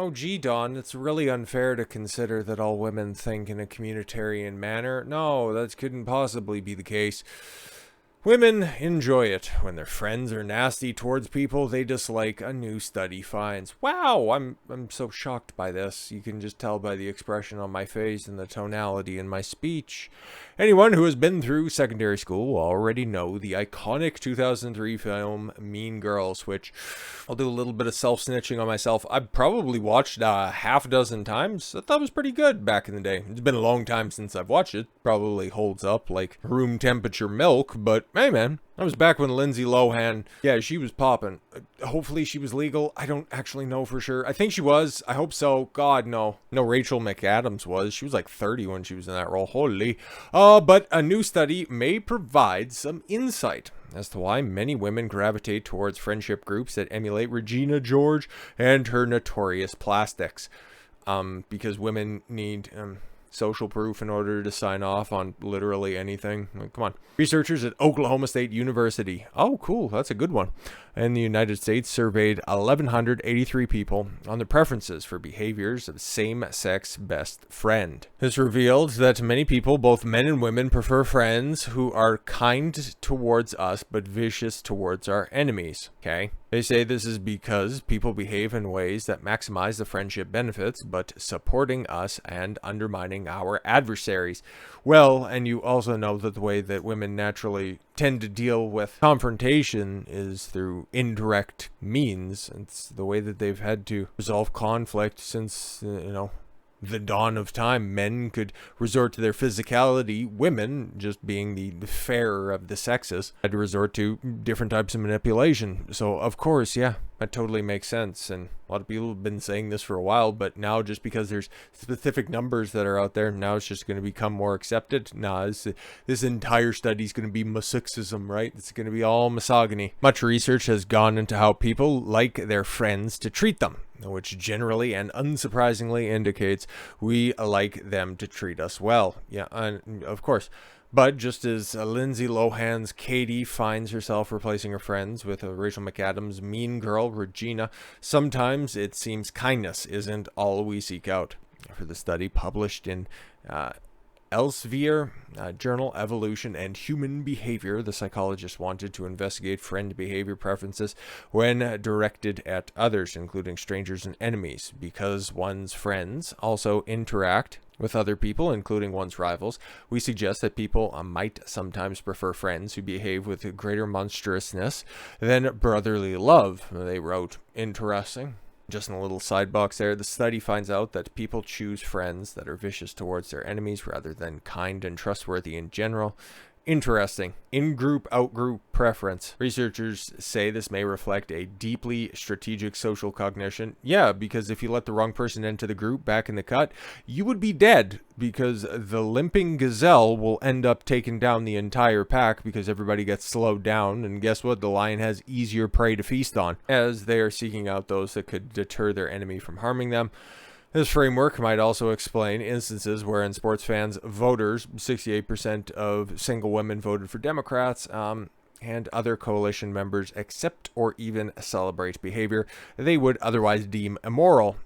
Oh, gee, Don, it's really unfair to consider that all women think in a communitarian manner. No, that couldn't possibly be the case. Women enjoy it when their friends are nasty towards people they dislike, a new study finds. Wow, I'm so shocked by this. You can just tell by the expression on my face and the tonality in my speech. Anyone who has been through secondary school will already know the iconic 2003 film Mean Girls, which I'll do a little bit of self-snitching on myself. I've probably watched a half dozen times. I thought it was pretty good back in the day. It's been a long time since I've watched it. Probably holds up like room temperature milk, but hey man, that was back when Lindsay Lohan, yeah, she was popping. Hopefully she was legal. I don't actually know for sure. I think she was. I hope so. God, no. No, Rachel McAdams was. She was like 30 when she was in that role. Holy. But a new study may provide some insight as to why many women gravitate towards friendship groups that emulate Regina George and her Notorious Plastics. Because women need social proof in order to sign off on literally anything. Like, come on. Researchers at Oklahoma State University. Oh, cool. That's a good one. In the United States surveyed 1,183 people on their preferences for behaviors of same-sex best friend. This revealed that many people, both men and women, prefer friends who are kind towards us but vicious towards our enemies. Okay? They say this is because people behave in ways that maximize the friendship benefits, but supporting us and undermining our adversaries. Well, and you also know that the way that women naturally tend to deal with confrontation is through indirect means. It's the way that they've had to resolve conflict since, the dawn of time. Men could resort to their physicality. Women, just being the fairer of the sexes, had to resort to different types of manipulation. So, of course, yeah, that totally makes sense. And a lot of people have been saying this for a while, but now just because there's specific numbers that are out there, now it's just going to become more accepted. Nah, this entire study is going to be masochism, right? It's going to be all misogyny. Much research has gone into how people like their friends to treat them, which generally and unsurprisingly indicates we like them to treat us well. Yeah, and of course. But just as Lindsay Lohan's Katie finds herself replacing her friends with Rachel McAdams' mean girl Regina, sometimes it seems kindness isn't all we seek out. For the study published in Elsevier Journal Evolution and Human Behavior, the psychologist wanted to investigate friend behavior preferences when directed at others, including strangers and enemies. Because one's friends also interact with other people, including one's rivals, we suggest that people might sometimes prefer friends who behave with greater monstrousness than brotherly love, they wrote. Interesting. Just in a little side box there, the study finds out that people choose friends that are vicious towards their enemies rather than kind and trustworthy in general. Interesting. In-group, out-group preference. Researchers say this may reflect a deeply strategic social cognition. Yeah, because if you let the wrong person into the group back in the cut, you would be dead, because the limping gazelle will end up taking down the entire pack because everybody gets slowed down, and guess what? The lion has easier prey to feast on, as they are seeking out those that could deter their enemy from harming them. This framework might also explain instances wherein sports fans, voters, 68% of single women voted for Democrats, and other coalition members accept or even celebrate behavior they would otherwise deem immoral.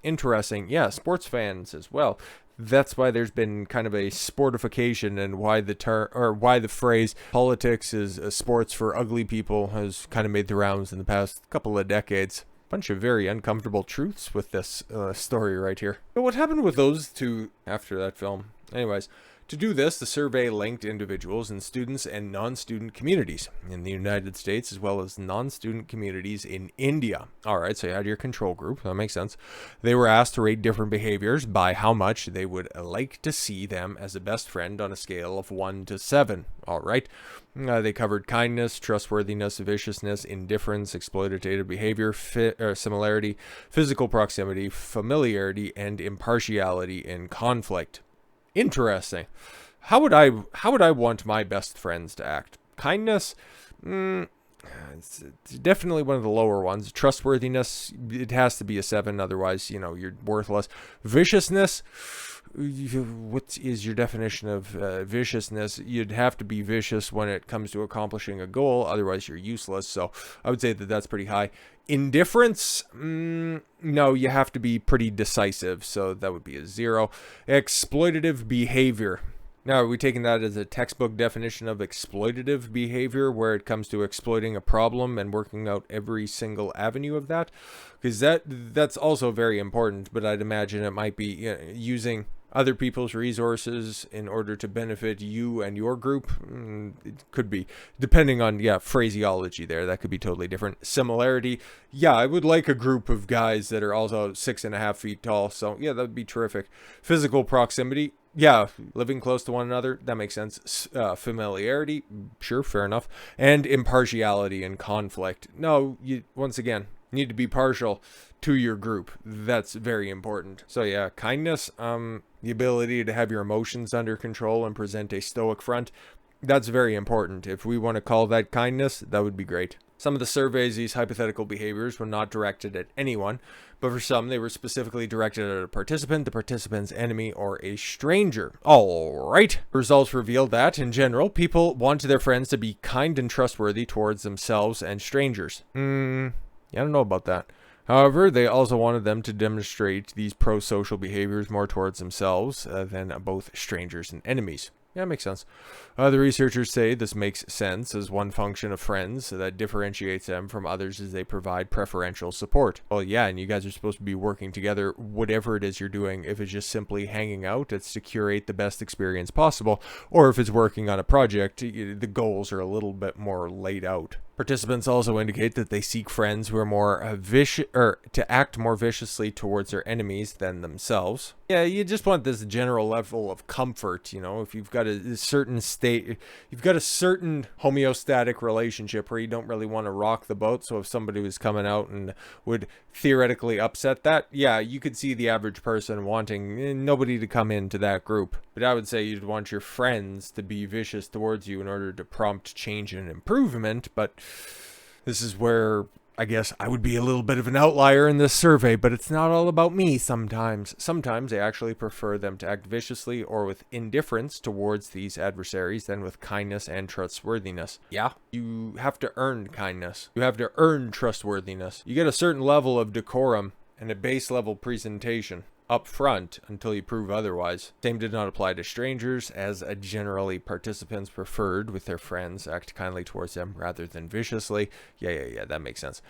Interesting. Yeah, sports fans as well. That's why there's been kind of a sportification, and why the phrase "politics is sports for ugly people" has kind of made the rounds in the past couple of decades. Bunch of very uncomfortable truths with this story right here. But what happened with those two after that film? Anyways, to do this, the survey linked individuals in students and non-student communities in the United States, as well as non-student communities in India. All right, so you had your control group. That makes sense. They were asked to rate different behaviors by how much they would like to see them as a best friend on a scale of 1 to 7. All right. They covered kindness, trustworthiness, viciousness, indifference, exploitative behavior, similarity, physical proximity, familiarity, and impartiality in conflict. Interesting. How would I want my best friends to act? Kindness? It's definitely one of the lower ones. Trustworthiness, it has to be a 7, otherwise, you're worthless. Viciousness, what is your definition of viciousness? You'd have to be vicious when it comes to accomplishing a goal, otherwise you're useless. So I would say that that's pretty high. Indifference, no, you have to be pretty decisive, so that would be a 0. Exploitative behavior. Now, are we taking that as a textbook definition of exploitative behavior, where it comes to exploiting a problem and working out every single avenue of that? Because that's also very important, but I'd imagine it might be using other people's resources in order to benefit you and your group. It could be, depending on, phraseology there. That could be totally different. Similarity, I would like a group of guys that are also 6.5 feet tall. So, that would be terrific. Physical proximity, living close to one another, that makes sense. Familiarity, sure, fair enough. And impartiality and conflict. No, you, once again, need to be partial to your group. That's very important. So kindness, the ability to have your emotions under control and present a stoic front, that's very important. If we want to call that kindness, that would be great. Some of the surveys, these hypothetical behaviors were not directed at anyone, but for some, they were specifically directed at a participant, the participant's enemy, or a stranger. All right. Results revealed that, in general, people want their friends to be kind and trustworthy towards themselves and strangers. I don't know about that. However, they also wanted them to demonstrate these pro-social behaviors more towards themselves than both strangers and enemies. Yeah, makes sense. The researchers say this makes sense as one function of friends that differentiates them from others as they provide preferential support. Well, and you guys are supposed to be working together, whatever it is you're doing. If it's just simply hanging out, it's to curate the best experience possible. Or if it's working on a project, the goals are a little bit more laid out. Participants also indicate that they seek friends who are more vicious, or to act more viciously towards their enemies than themselves. You just want this general level of comfort, if you've got a certain state, you've got a certain homeostatic relationship where you don't really want to rock the boat. So if somebody was coming out and would theoretically upset that, you could see the average person wanting nobody to come into that group. But I would say you'd want your friends to be vicious towards you in order to prompt change and improvement. But this is where I guess I would be a little bit of an outlier in this survey, but it's not all about me sometimes. Sometimes I actually prefer them to act viciously or with indifference towards these adversaries than with kindness and trustworthiness. You have to earn kindness. You have to earn trustworthiness. You get a certain level of decorum and a base level presentation up front until you prove otherwise. Same did not apply to strangers, as generally participants preferred with their friends act kindly towards them rather than viciously. That makes sense.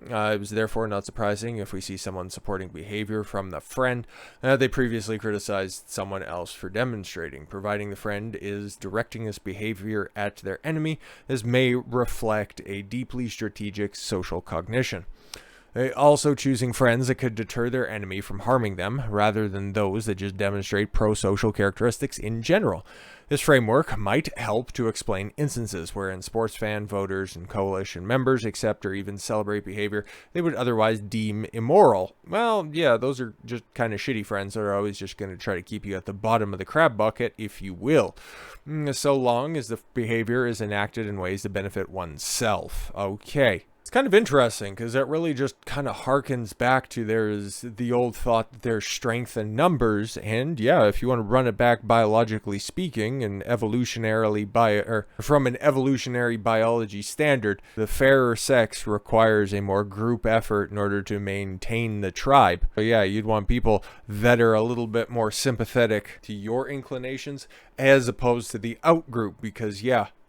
It was therefore not surprising if we see someone supporting behavior from the friend they previously criticized someone else for demonstrating. Providing the friend is directing this behavior at their enemy, this may reflect a deeply strategic social cognition. Also choosing friends that could deter their enemy from harming them, rather than those that just demonstrate pro-social characteristics in general. This framework might help to explain instances wherein sports fan voters and coalition members accept or even celebrate behavior they would otherwise deem immoral. Well, those are just kind of shitty friends that are always just going to try to keep you at the bottom of the crab bucket, if you will. So long as the behavior is enacted in ways that benefit oneself. Okay. It's kind of interesting because that really just kind of harkens back to there's the old thought that there's strength in numbers, and if you want to run it back biologically speaking and from an evolutionary biology standard, the fairer sex requires a more group effort in order to maintain the tribe. So you'd want people that are a little bit more sympathetic to your inclinations as opposed to the outgroup, because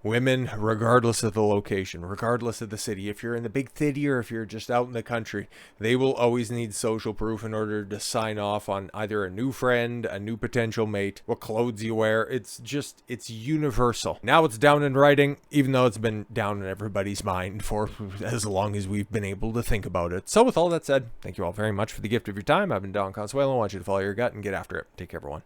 women, regardless of the location, regardless of the city, if you're in the big city or if you're just out in the country, they will always need social proof in order to sign off on either a new friend, a new potential mate, what clothes you wear. It's universal. Now it's down in writing, even though it's been down in everybody's mind for as long as we've been able to think about it. So with all that said, thank you all very much for the gift of your time. I've been Don Consuelo. I want you to follow your gut and get after it. Take care, everyone.